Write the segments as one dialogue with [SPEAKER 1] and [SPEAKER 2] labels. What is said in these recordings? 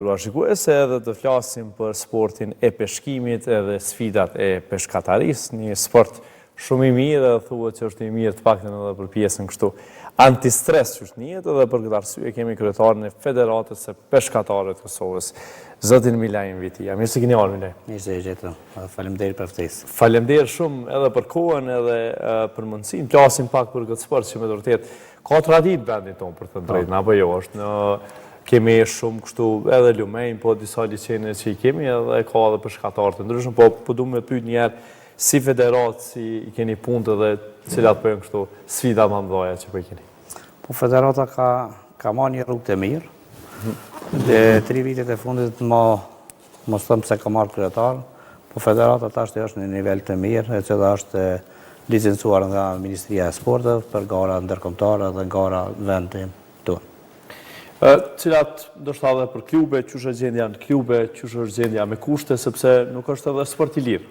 [SPEAKER 1] Shikuese edhe të flasim për sportin e peshkimit edhe sfidat e peshkatarisë, një sport shumë i mirë dhe thuhet që është i mirë të paktën edhe për pjesën kështu antistres që është njët edhe për këtë arsye kemi kryetarin e Federatës së Peshkatarëve të Kosovës, zotin Milaj Invitia. Mirë se keni ardhur Milaj.
[SPEAKER 2] Mirë se gjetëm. Faleminderit për ftesë.
[SPEAKER 1] Faleminderit shumë edhe për kohën edhe për mundësinë. Flasim pak për këtë sport që me vërtet ka traditë vendin tonë për të drejtën, apo jo, është në kemi shumë kështu edhe lumejnë, po disa liçene që i kemi edhe ka edhe peshkatarë të ndryshëm, po du me pyet njerë si federatë, si i keni punët edhe cilat për kështu sfida më mdoja që për i keni.
[SPEAKER 2] Po federata ka marrë një rrugë të mirë, dhe 3 vitet e fundit mos thëmë se ka marrë kryetar, po federata tashti është në nivel të mirë, e cila është licencuar nga Ministria e Sporteve për gara ndërkombëtare dhe gara vendin tonë.
[SPEAKER 1] Cilat do shta dhe për klube, që është gjendja në klube, që është gjendja me kushte, sepse nuk është edhe sport i lirë?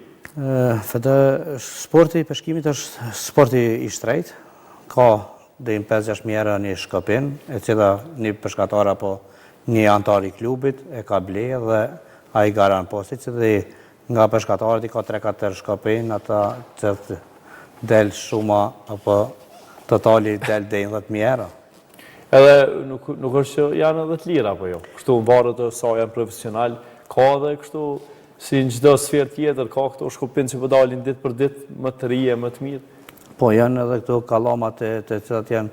[SPEAKER 2] Sporti i peshkimit është sporti i shtrejt, ka dhe 5-6 mjera një shkopin, e cila një peshkatar apo një antar i klubit e ka ble dhe a i garan postit, që dhe nga peshkatarët i ka 3-4 shkopin, ata që del shuma apo totali del dhe 10 mjera.
[SPEAKER 1] Edhe nuk është që janë edhe të lira, apo jo? Kështu në varët të sa janë profesional, ka dhe kështu si në gjdo sferë tjetër, ka këto shkupin që përdalin ditë për ditë më të rije, më të mirë?
[SPEAKER 2] Po, janë edhe këto kalamat të cilat janë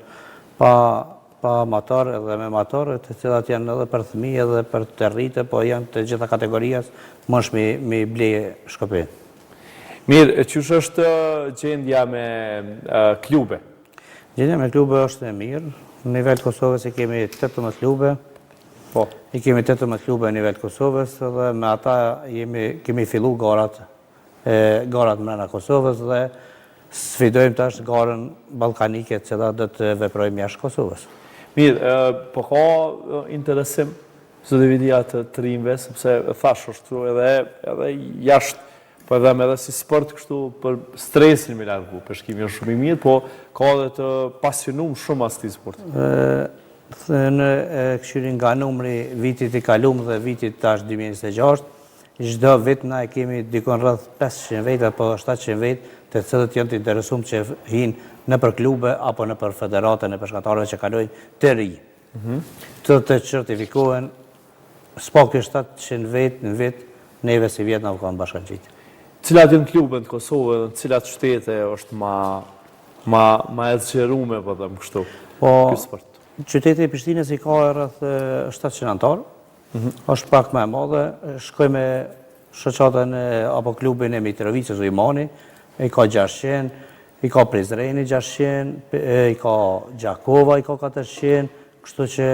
[SPEAKER 2] pa amator edhe me amator, të cilat janë edhe për thmi edhe për të rritë, po janë të gjitha kategorias, më është me bleje shkupin.
[SPEAKER 1] Mirë, qësh është gjendja me klube?
[SPEAKER 2] Gjendja me klube është e mirë. Në nivel të Kosovës i kemi 18 klube, i kemi 18 klube në nivel të Kosovës dhe me ata kemi fillu garat mrena Kosovës dhe sfidojmë tash garën balkanike që dhe të veprojmë jashtë Kosovës.
[SPEAKER 1] Mirë, po ka interesim së dhe vidja të rinjve, sepse thash është edhe jashtë, po edhe me edhe si sport kështu për stresin me largu, peshkimi është shumë i mirë, po ka dhe të pasionum shumë as këtij sport.
[SPEAKER 2] Në këshirin nga numri vitit i kalum dhe vitit tash 2026, çdo vit na e kemi dikon rreth 500 vjet apo 700 vjet të cilët janë të interesuar që hinë në për klube apo në për federatën e peshkatarëve që kalojnë të ri. Të certifikohen s'pak 700 vjet në vit, neve si vjet na u kanë bashkangjitur.
[SPEAKER 1] Cilat janë klubet në Kosovë dhe në cilat shtete është ma e zgjerume, po dhe më kështu, këtë sport?
[SPEAKER 2] Qyteti i Prishtinës i ka rreth 700 antarë, është pak me madhe, shkoj me shoqatën apo klubin e Mitrovicës Ujmani, i ka 600, i ka Prizreni 600, i ka Gjakova i ka 400, kështu që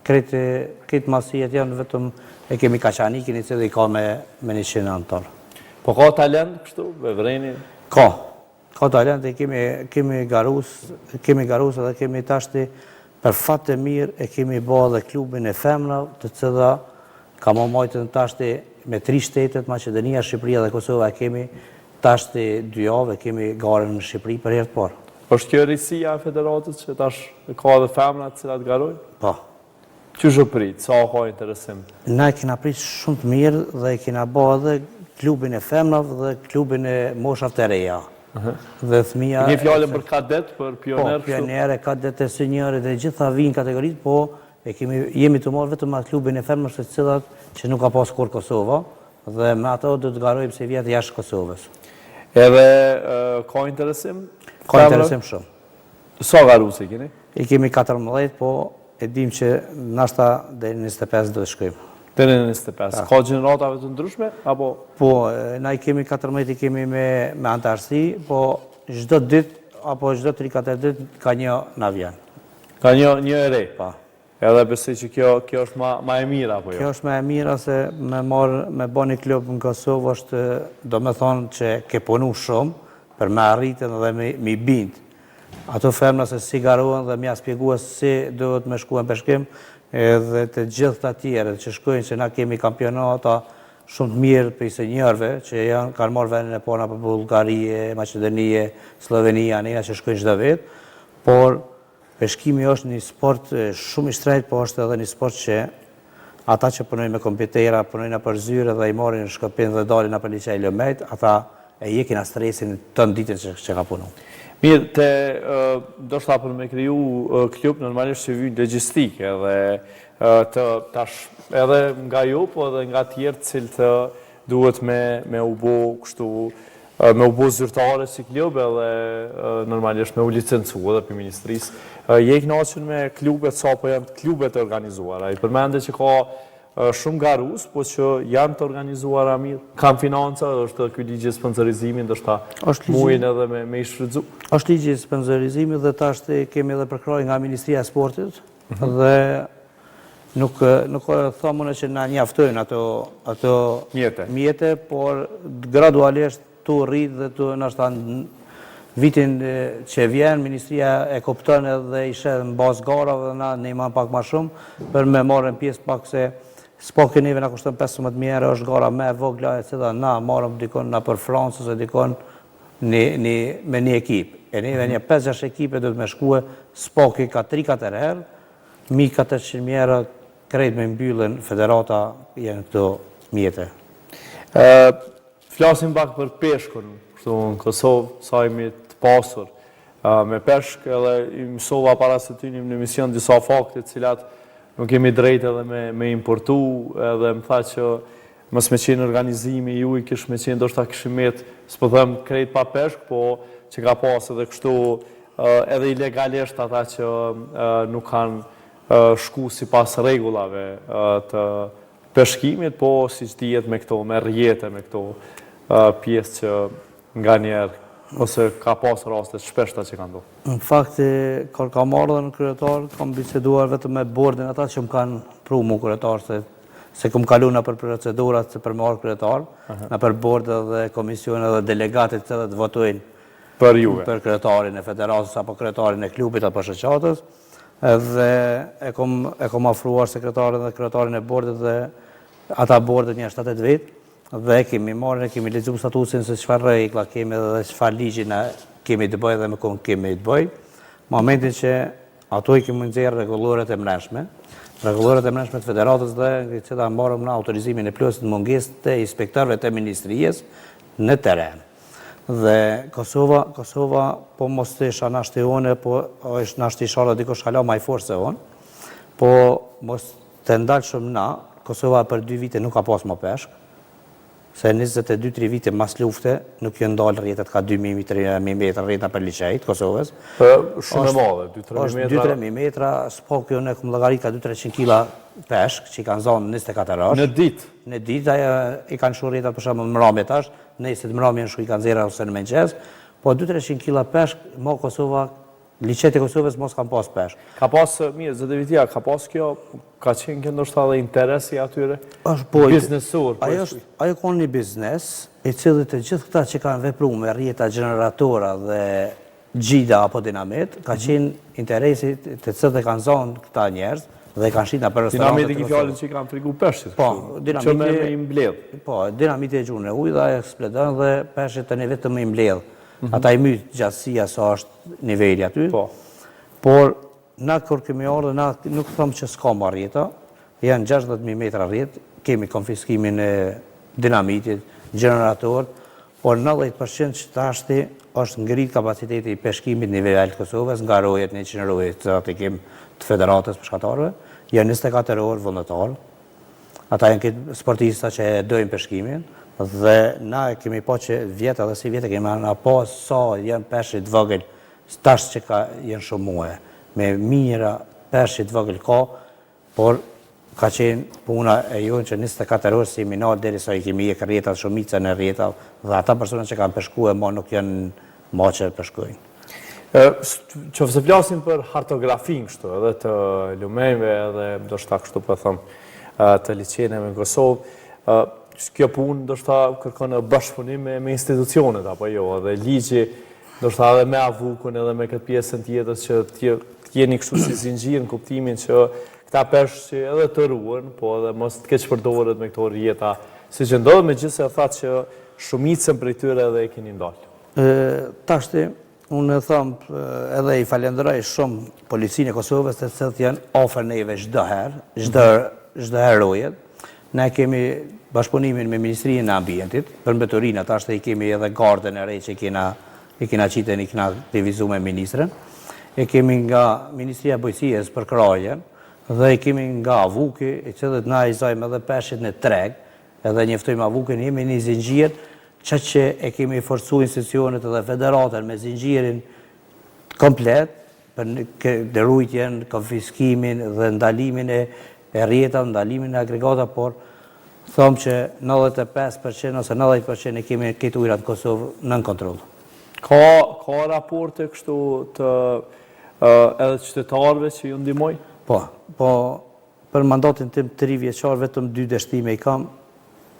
[SPEAKER 2] kretë masijet janë vetëm e kemi Kaçanikin i cili i ka me 100 antarë.
[SPEAKER 1] Po ka talent kështu, Vevreni?
[SPEAKER 2] Ka talent, kemi garus edhe kemi tashti për fat të mirë e kemi ba dhe klubin e femra të cëdha ka më majtën tashti me 3 shtetet, Maqedonia, Shqipëria dhe Kosova, kemi tashti 2 javë, kemi garën në Shqipëri për herë të parë.
[SPEAKER 1] Është kjo risia e federatës që tash ka dhe femra të cilat garojnë?
[SPEAKER 2] Po.
[SPEAKER 1] Që shë pritë, sa ka interesim?
[SPEAKER 2] Na e kena pritë shumë të mirë dhe e kena ba dhe klubin e femrave dhe klubin e moshat të reja. Dhe thmija...
[SPEAKER 1] Një fjallën për kadet, për pioner?
[SPEAKER 2] Po, pioner, kadet e senjore dhe gjitha vinë kategoritë, po jemi të marrë vetëm atë klubin e femrave të cilat që nuk ka pas kur Kosova dhe me ato do të garojmë se vjetë jashtë Kosovës.
[SPEAKER 1] Edhe ka interesim?
[SPEAKER 2] Ka interesim shumë.
[SPEAKER 1] Sa garu se keni?
[SPEAKER 2] I kemi 14, po e dim që nashta dhe 25 do të shkojmë.
[SPEAKER 1] Dhe në 25. Ka gjeneratave të ndryshme?
[SPEAKER 2] Po, na i kemi 14, i kemi me antarësi, po çdo ditë apo çdo 3-4 ditë ka një navjan.
[SPEAKER 1] Ka një e re?
[SPEAKER 2] Po.
[SPEAKER 1] Edhe besoj që kjo është ma e mira, apo jo?
[SPEAKER 2] Kjo është ma e mira se me bo një klub në Kosovë është, do me thonë që ke punu shumë për me arritën dhe me bindë. Ato femra se si garohen dhe me spjegua si duhet me shkuen peshkim, edhe të gjithë të tjere që shkojnë që na kemi kampionata shumë të mirë për i senjërve, që kanë marrë vendin e pona për Bullgarie, Maqedonie, Slovenia, nena që shkojnë çdo vit, por peshkimi është një sport shumë i shtrejt, po është edhe një sport që ata që punojnë me kompjutera, punojnë për zyre dhe i marrin shkëpin dhe dalin për liçej Lëmejt, ata e jekin a stresin të ditën që ka punu.
[SPEAKER 1] Mirë, do shta për me kriju klub, normalisht që vyjnë logjistike edhe nga ju, po edhe nga tjerë cilë të duhet me u bo kështu, me u bo zyrtare si klub edhe normalisht me u licencu edhe për ministrisë. Je i kënaqur me klubet sa po janë klubet e organizuara. I përmende që ka shumë garus, po që janë të organizuara mirë, kanë financa, është ky ligji i sponsorizimit, ndoshta mujin edhe me i shfrytzu.
[SPEAKER 2] Është ligji i sponsorizimit dhe tash kemi edhe përkrahje nga Ministria e Sportit dhe nuk thamune që na njaftojnë ato mjete, por gradualisht tu rrit dhe tu ndoshta vitin që vjen, Ministria e kupton edhe ishe në bazë garave dhe na ne pak ma shumë për me marrën pjesë pak se s'po neve na kushton 15.000 euro, është gara me vogla e cila na marrëm dikon na për Francë ose dikon me një ekip. E neve një 5-6 ekipe do të me shkue, s'poki ka 3-4 herë, 1.400.000 euro krejt me mbyllën federata jenë këto mjete.
[SPEAKER 1] Flasim pak për peshkun, kështu në Kosovë, sa jemi të pasur me peshk, edhe i mësova para se ty një mision disa fakte cilat nuk kemi drejt edhe me importu, edhe më tha që mos me qenë organizimi ju i kish me qenë, do shta kishim met, s'po them krejt pa peshk, po që ka pas edhe kështu, edhe ilegalisht ata që nuk kanë shku si pas regullave të peshkimit, po si që dijet me këto, me rjete, me këto pjesë që nga njerë, ose ka pas rastet shpeshta që kanë do.
[SPEAKER 2] Në fakt, kër ka marrë dhe në kryetar, kam biseduar vetëm me bordin ata që më kanë pru mu kryetar, se kom kalu në për procedurat se për marrë kryetar, në për bordë dhe komisione dhe delegatit që dhe të votojnë
[SPEAKER 1] për juve,
[SPEAKER 2] për kryetarin e federatës apo kryetarin e klubit apo shoqatës, dhe e kom afruar sekretarin dhe kryetarin e bordit dhe ata bordit një 7-8 vit, dhe kemi marrë, kemi lexuar statusin se çfarë rregulla kemi dhe çfarë ligji na kemi të bëjë dhe me kon kemi të bëjë. Momentin që ato i kemi nxjerrë rregulloret e mbrëmshme të federatës dhe nga cila marrëm në autorizimin e plotësit mungesë të inspektorëve të ministrisë në teren. Dhe Kosova po mos të isha nashtione, po është nashtishala dikush hala më i fortë se on, po mos të ndalshëm na, Kosova për 2 vite nuk ka pas më peshk, se 22-3 vite mas lufte nuk jë ndalë rjetet ka 2.000 metra rjeta për liqejt Kosovës.
[SPEAKER 1] Shumë e madhe, 2-3.000 metra?
[SPEAKER 2] 2-3.000 metra, s'po kjo në këmë lagarit ka 200-300 kila peshk, që i kanë zonë 24 orë.
[SPEAKER 1] Në dit?
[SPEAKER 2] Në dit, i kanë shu rjetat për shumë në mramje tash, nëjse të mramje në shu i kanë zera ose në menqes, po 200-300 kila peshk, ma Kosova, liqejt e Kosovës mos kanë pas peshk.
[SPEAKER 1] Ka pas, mirë, zëtë vitia, ka pas kjo, ka qenë kjo ndoshta dhe interesi atyre? Biznesur?
[SPEAKER 2] Ajo ka një biznes, i cilë të gjithë këta që kanë vepru me rjeta generatora dhe gjida apo dinamit, ka qenë interesi të cilë dhe kanë zonë këta njerës dhe kanë shqita për restorantet.
[SPEAKER 1] Dinamit e ki fjallin që i kanë frigu peshqit?
[SPEAKER 2] Po,
[SPEAKER 1] që me i mbledh?
[SPEAKER 2] Po, dinamit e gjunë e ujë dhe eksplodan dhe peshqit të një vetë me i mbledh. Ata i mytë gjatësia sa është nivelli aty. Por, na kër kemi orë dhe na nuk thëmë që s'ka ma rjeta, janë 60.000 metra rjet, kemi konfiskimin e dinamitit, generator, por 90% që tashti është ngrit kapaciteti i peshkimit nivel të Kosovës, nga rojet 100 rojet të atë kemë të federatës përshkatarëve, janë 24 orë vëndëtarë, ata janë këtë sportista që dojnë peshkimin, dhe na kemi po që vjetë edhe si vjetë kemi na po sa janë peshqit vëgël, tash që janë shumë muhe, me mira peshqit vëgël ka, por ka qenë puna e jonë që 24 orë si minal deri sa i kemi jekë rjetat, shumica në rjetat, dhe ata personat që kanë peshku e ma nuk janë ma që peshkujnë.
[SPEAKER 1] Që fëse flasim për hartografin kështu, edhe të lumejve, edhe do shta kështu për thëmë të liqene me Kosovë, kjo punë do shta kërkon bashkëpunim me institucionet, apo jo, edhe ligji, do shta edhe me avukun, edhe me këtë pjesën tjetës që t'jeni kështu si zingjirë në kuptimin që këta peshë që edhe të ruën, po edhe mos të keq përdoret me këto rjeta, si që ndodhë me gjithë se e thatë që shumicën për i tyre edhe e keni ndalë.
[SPEAKER 2] Tashti, unë e thëmë edhe i falenderoj shumë policinë e Kosovës të cilët janë ofër neve çdo herë, çdo çdo herë rojet. Ne kemi bashkëpunimin me Ministrinë e Ambientit, për mbeturinë, ashtë i kemi edhe gardën e re që i kena qitën, i kena divizu me Ministrën. E kemi nga Ministria Bujqësisë për krajen, dhe i kemi nga avuki, i që na i zajmë edhe peshqit në treg, edhe njeftojmë avukin, jemi një zingjir, që e kemi forcu institucionet edhe federatën me zingjirin komplet, për derujtjen, konfiskimin dhe ndalimin e rjeta, ndalimin e agregata, por thomë që 95% ose 90% e kemi këtë ujrat në Kosovë nën kontrol.
[SPEAKER 1] Ka raporte kështu të edhe qytetarëve që ju ndihmoj?
[SPEAKER 2] Po, për mandatin tim 3 vjeçar, vetëm 2 dështime i kam,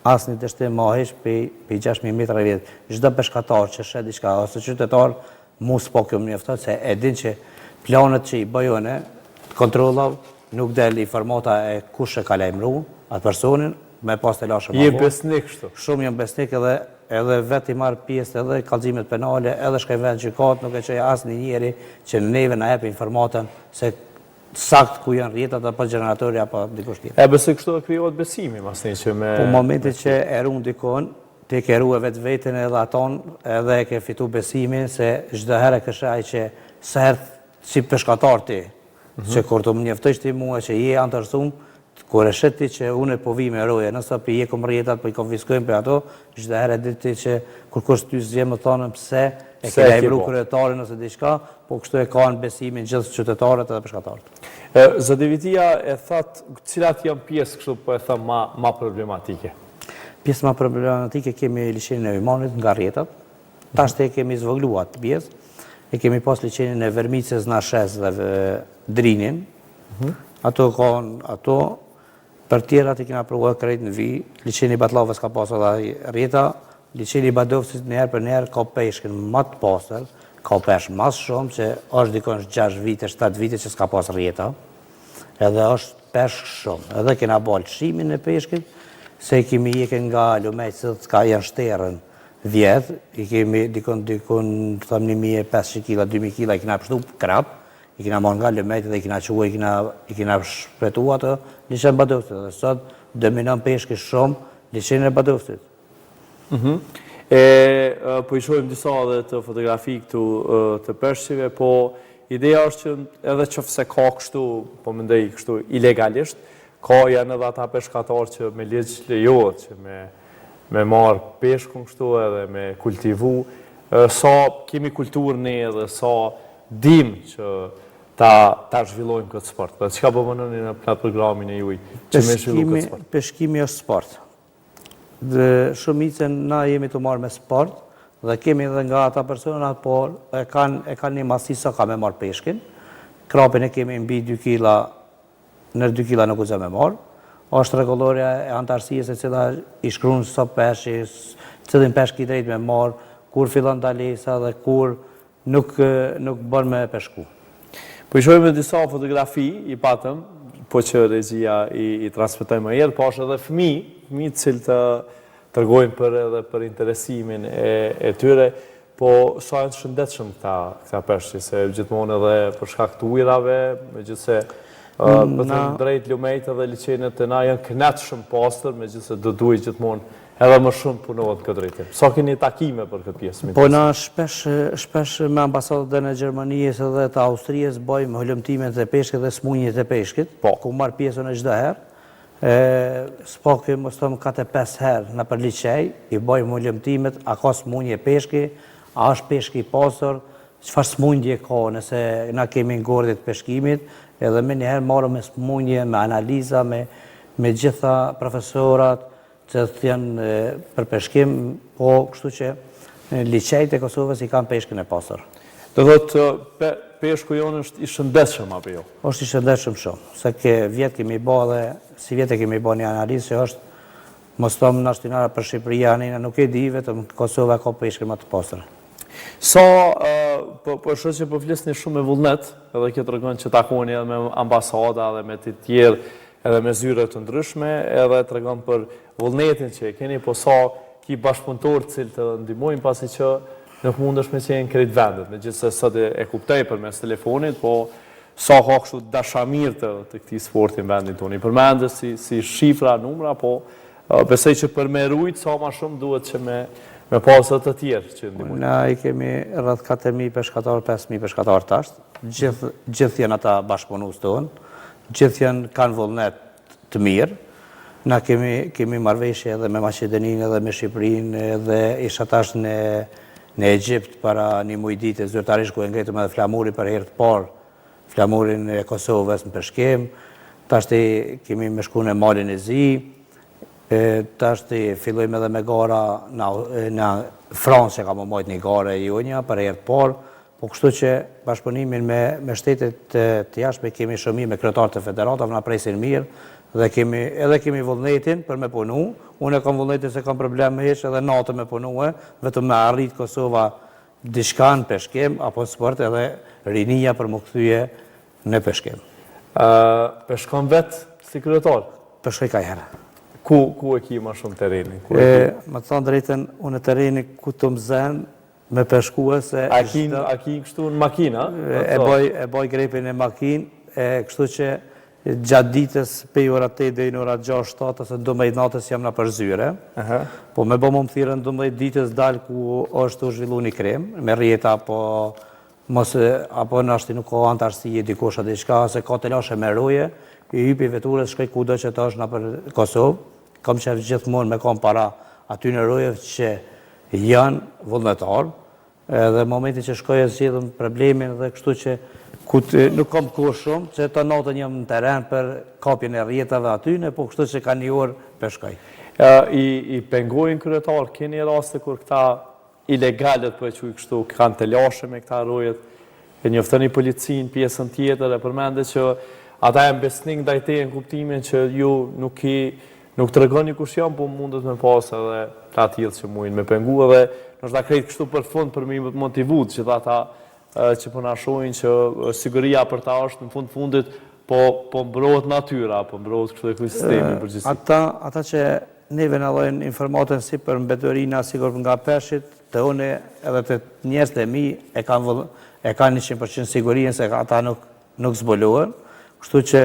[SPEAKER 2] asnjë dështim ma heq për 6.000 metra vjetë. Çdo peshkatar që shet diçka, ose qytetar, mu s'po kjo më njoftat, se e din që planet që i bëjone, kontrollav, nuk del informata e kush e ka lajmëru, atë personin, me pas të lashëm
[SPEAKER 1] Je besnik kështu?
[SPEAKER 2] Shumë jam besnik edhe vetë i marë pjesë edhe kallëzimet penale, edhe shkaj vend gjykat, nuk e që asë një njeri që neve na jep informatën se sakt ku janë rjetat apo generatori apo dikush tjetër.
[SPEAKER 1] E besoj kështu dhe krijohet besimi, masni që me...
[SPEAKER 2] Po momenti që e runë dikon, ti ke ruë vetë vetën edhe aton, edhe e ke fitu besimin se çdo herë këshaj që sëherë si peshkatar ti, që kur të më njëftësht ti mua që je antërsum, kur e shet ti që unë po vi me roje, nësa për je kom rjetat, për i konfiskojmë për ato, çdo herë e ti që kur kush ty zgje më thonën pse e ke lajmëru kryetarin ose diçka, po kështu e kanë besimin gjithë qytetarët edhe peshkatarët.
[SPEAKER 1] Zoti Vitia e thatë, cilat janë pjesë kështu po e thëmë ma problematike?
[SPEAKER 2] Pjesë ma problematike kemi liçenin e Vymanit nga rjetat, tashtë e kemi zvogluar atë pjesë, e kemi pas liçenin e Vermicës, Nashes dhe Drinin, ato për tjerat i kena provuar krejt në vi, liçeni i Batllafës ka pas edhe rjeta, liçeni i Badovcit njerë për njerë ka peshkën më të pasër, ka peshë mas shumë, që është dikon 6 vite, 7 vite që s'ka pas rjeta, edhe është peshë shumë. Edhe kena balë shimin e peshkën, se i kemi jeke nga lumejtës ka janë shterën vjetë, i kemi dikon thëmë 1.500 kg, 2.000 kg, i kena pështu krap, i kena marrë nga lumejtë dhe i kena qua, i kena shpetu atë liçen Badovcit, dhe sot dominon peshkë shumë liçenin e Badovcit.
[SPEAKER 1] Po i shohim disa dhe të fotografi këtu të peshqive, po ideja është që edhe qofse ka kështu, po mendoj kështu ilegalisht, ka janë edhe ata peshkatarë që me ligj lejohet që me marë peshkun kështu edhe me kultivu, sa kemi kulturën ne edhe sa dim që ta zhvillojmë këtë sport. Dhe çka po mënoni në programin e juaj që me zhvillu këtë sport?
[SPEAKER 2] Peshkimi është sport. Dhe shumicën na jemi të marrë me sport, dhe kemi edhe nga ata personat, por e kanë një masi sa ka me marrë peshkin. Krapin e kemi mbi 2 kila, në 2 kila nuk u zë me marrë. Është rregulloria e antarësisë e cila i shkruan sa peshqi, cilin peshk i drejt me marrë, kur fillon dalesa dhe kur nuk bën me peshku.
[SPEAKER 1] Po i shohim disa fotografi, i patëm, po që regjia i transmetojmë më herë, po është edhe fëmijë të cilë të tërgojnë për interesimin e tyre, po sa janë të shëndetshëm këta peshqi, se gjithmonë edhe për shkak të ujrave, megjithse për të drejt lumejtë dhe liçenet e na janë kënaqshëm pastër, megjithse do duhet gjithmonë edhe më shumë punohet këtë drejtim. Sa keni takime për këtë pjesë?
[SPEAKER 2] Po na shpesh me ambasadën e Gjermanisë dhe të Austrisë bëjmë holumtimet e peshkit dhe smundjet e peshkit, ku marr pjesën e çdo herë. S'po mos thëmë 4-5 herë në për liçej, i bëjmë holumtimet, a ka smundje peshki, a është peshki i pasur, çfarë smundje ka, nëse na kemi ngordhjet peshkimit, edhe me njëherë marrëm me smundje, me analiza, me gjitha profesorat, që të janë për peshkim, po kështu që liçejt e Kosovës i kanë peshkin e pasur.
[SPEAKER 1] Do thotë peshku jonë është i shëndetshëm apo jo?
[SPEAKER 2] Është i shëndetshëm shumë, se vjetë kemi bë dhe si vjetë kemi bë një analizë që është, mos thëmë në ashtinara për Shqipëria, anina nuk e di, vetëm Kosova ka peshkin më të pasur.
[SPEAKER 1] Sa, po shoh që po flisni shumë me vullnet, edhe kjo tregon që takoni edhe me ambasada dhe me të tjerë, edhe me zyre të ndryshme, edhe të regon për vullnetin që keni, po sa ki bashkëpunëtorë cilë të ndihmojnë, pasi që nuk mundesh me qenë krejt vendet, me gjithse sot e kuptoj për mes telefonit, po sa ka kështu dashamir të këtij sporti në vendin tonë. I përmendet si shifra, numra, po besoj që për me rujt sa ma shumë duhet që me pasat të tjerë që ndihmojnë.
[SPEAKER 2] Na i kemi rreth 4.000 peshkatarë, 5.000 peshkatarë tash. Gjithë janë ata bashkëpunues tonë, gjithë kanë vullnet të mirë. Na kemi marrëveshje edhe me Maqedoninë, edhe me Shqipërinë, edhe isha tash në Egjipt para një muaj ditë zyrtarisht ku e ngritëm edhe flamurin për herë të parë, flamurin e Kosovës në Peshkem. Tash kemi me shku në Malin e Zi. Tash fillojmë edhe me gara në Francë që ka më majtë një gare e jonja për herë të parë, po kështu që bashkëpunimin me shtetet të jashtme kemi shëmi me kryetarët e federatave, na presin mirë dhe kemi vullnetin për me punu. Unë kam vullnetin se kam problem me heq edhe natë me punu, vetëm me arrit Kosova diçka në Peshkem apo sport edhe rinia për më kthye në Peshkem.
[SPEAKER 1] Peshkon vetë si kryetar?
[SPEAKER 2] Peshkoj ka herë.
[SPEAKER 1] Ku e ki ma shumë tereni?
[SPEAKER 2] Më të thonë drejten, unë tereni ku të mëzen me peshkue se...
[SPEAKER 1] A ki kështu në makina?
[SPEAKER 2] E boj grepin e makin, kështu që gjatë ditës pe ora 8 dhe në ora 6-7 ose 12 natës jam në përzyre, po me bo më thirën 12 ditës dalë ku është të zhvillu një krem, me rjeta apo në ashti nuk ka antarësie dikosha diçka, se ka të lashe me roje, i hypi veturës shkoj kudo që ta është në për Kosovë, kam qef gjithmonë me kam para aty në rojeve që janë vullnetarë, edhe momenti që shkoj e zgjidhëm problemin dhe kështu që nuk kam kohë shumë, që ta natën jam në teren për kapjen e rjetave atyne, po kështu që ka një orë përshkoj.
[SPEAKER 1] I pengojnë kryetar, keni raste kur këta ilegalet, po e që i kështu, kanë të lashe me këta rojet, e njoftoni policin, pjesën tjetër, e përmende që ata e mbesnik dajte në kuptimin që ju nuk të regoni kush janë, po mundet me pasë edhe ta tjilë që mujnë me pengu edhe nështë da krejtë kështu për fund për mi motivut që ata që përnashojnë që siguria për ta është në fundit po mbrohet natyra, po mbrohet kështu e këj sistemi përgjithsi.
[SPEAKER 2] Ata që neve në dojnë informatën si për mbetërina sigur nga peshit, të une edhe të njerës të mi e kanë 100% sigurin se ata nuk zbuluhen. Kështu që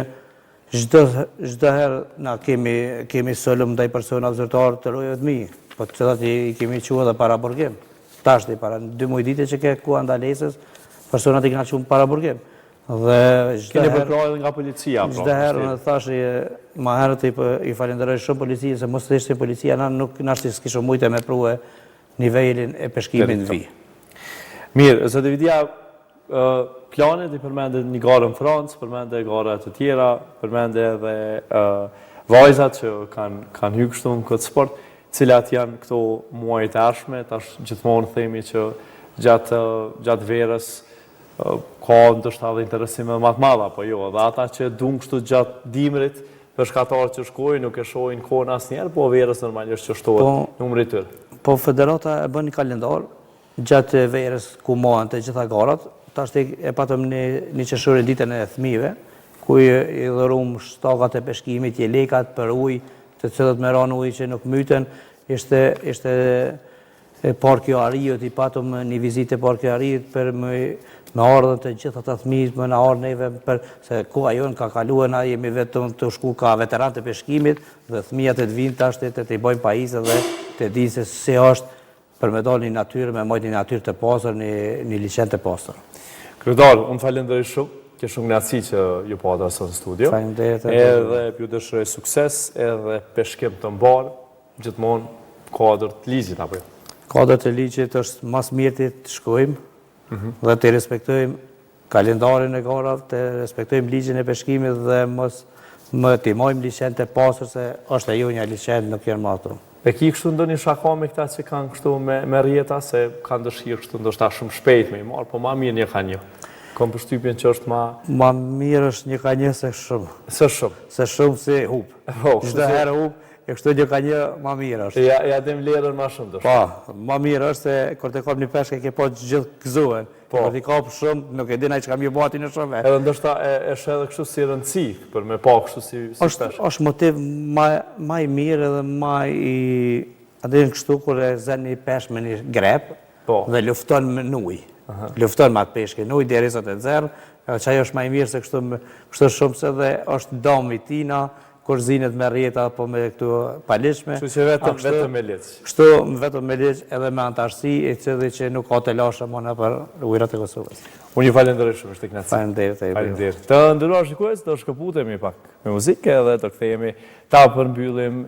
[SPEAKER 2] çdo herë na kemi solum ndaj persona zyrtarë të rojeve të mi, po të cilat i kemi quajtur edhe para burgim. Tashti para 2 muaj ditë që ke ku andalesës, personat i kanë quajtur para burgim. Dhe
[SPEAKER 1] keni përkrahur nga policia.
[SPEAKER 2] Çdo herë më thash më herët i falenderoj shumë policisë se mos ishte policia na nuk na s'kishte mujtë me prue nivelin e peshkimit në vi.
[SPEAKER 1] Mirë, zoti Vidia, planet i përmendet një garë në Francë, përmendet garat të tjera, përmendet edhe vajzat që kanë hyrë kështu në këtë sport, cilat janë këto muajt e ardhshme, tash gjithmonë themi që gjatë verës ka ndoshta edhe interesime më të mëdha, po jo, edhe ata që duan kështu gjatë dimrit, përshkatarë që shkojnë, nuk e shohin kohën asnjëherë, po verës normalisht që shtohet numri i tyre.
[SPEAKER 2] Po federata e bën një kalendar gjatë verës ku mohen të gjitha garat. Tash e patëm një qeshore ditën e fëmijëve, ku i dhurum shtakat e peshkimit, lekat për ujë, të cilët me ranë ujë që nuk myten, ishte parki Ariut, i patëm një vizitë e parki Ariut për me ardhën të gjitha të fëmijët, me në ardhën neve, se koha jonë ka kaluar, na jemi vetëm të shku ka veteran të peshkimit, dhe fëmijat e të vinë tash të i bojnë pajisë dhe të di se si është për me dalë një natyrë, me majtë një natyrë të pasër, një liqen të pasër.
[SPEAKER 1] Kryetar, unë falenderoj shumë, ke shumë knatësi që ju pata sot në studio.
[SPEAKER 2] Faleminderit.
[SPEAKER 1] Edhe ju dëshiroj sukses, edhe peshkim të mbarë, gjithmonë kuadër të ligjit apo jo?
[SPEAKER 2] Kuadër të ligjit është mas mirë të shkojmë dhe të respektojmë kalendarin e garat, të respektojmë ligjin e peshkimit dhe mos më timojmë liqen të pasër se është e ju një liqen nuk janë më ato.
[SPEAKER 1] E ki kështu ndonjë shaka me këta që kanë kështu me rjeta, se kanë dëshirë kështu ndoshta shumë shpejt me i marë, po ma mirë një ka një. Kom përshtypjen që është ma...
[SPEAKER 2] Ma mirë është një ka një se shumë.
[SPEAKER 1] Se shumë?
[SPEAKER 2] Se shumë si hupë. Çdo herë hupë, e kështu një ka një ma mirë është.
[SPEAKER 1] Ja dem lerën ma shumë dështë.
[SPEAKER 2] Pa, ma mirë është se kër të kap një peshke ke po gjithë këzuhen. Kër t'i kap shumë, nuk e dina që kam një bati në shumë.
[SPEAKER 1] Edhe ndoshta e shë edhe kështu si rëndësi, për me pa kështu si peshke.
[SPEAKER 2] është motiv ma i mirë edhe ma i... Adin kështu kër e zen një peshk me një grep dhe lufton me nuj. Lufton me atë peshke, nuj deri sa të zerë, Edhe që ajo është ma i mirë se kështu shumë se dhe është domi tina, kur zinet me rjeta apo me këtu palishme.
[SPEAKER 1] Kështu që vetëm me liç.
[SPEAKER 2] Kështu vetëm me liç edhe me antarësi e që nuk ka të lasha mona për ujrat e Kosovës.
[SPEAKER 1] Unë ju falenderoj shumë, është kënaqësi.
[SPEAKER 2] Faleminderit.
[SPEAKER 1] Të nderuar shikues, do shkëputemi pak me muzikë edhe të kthehemi ta përmbyllim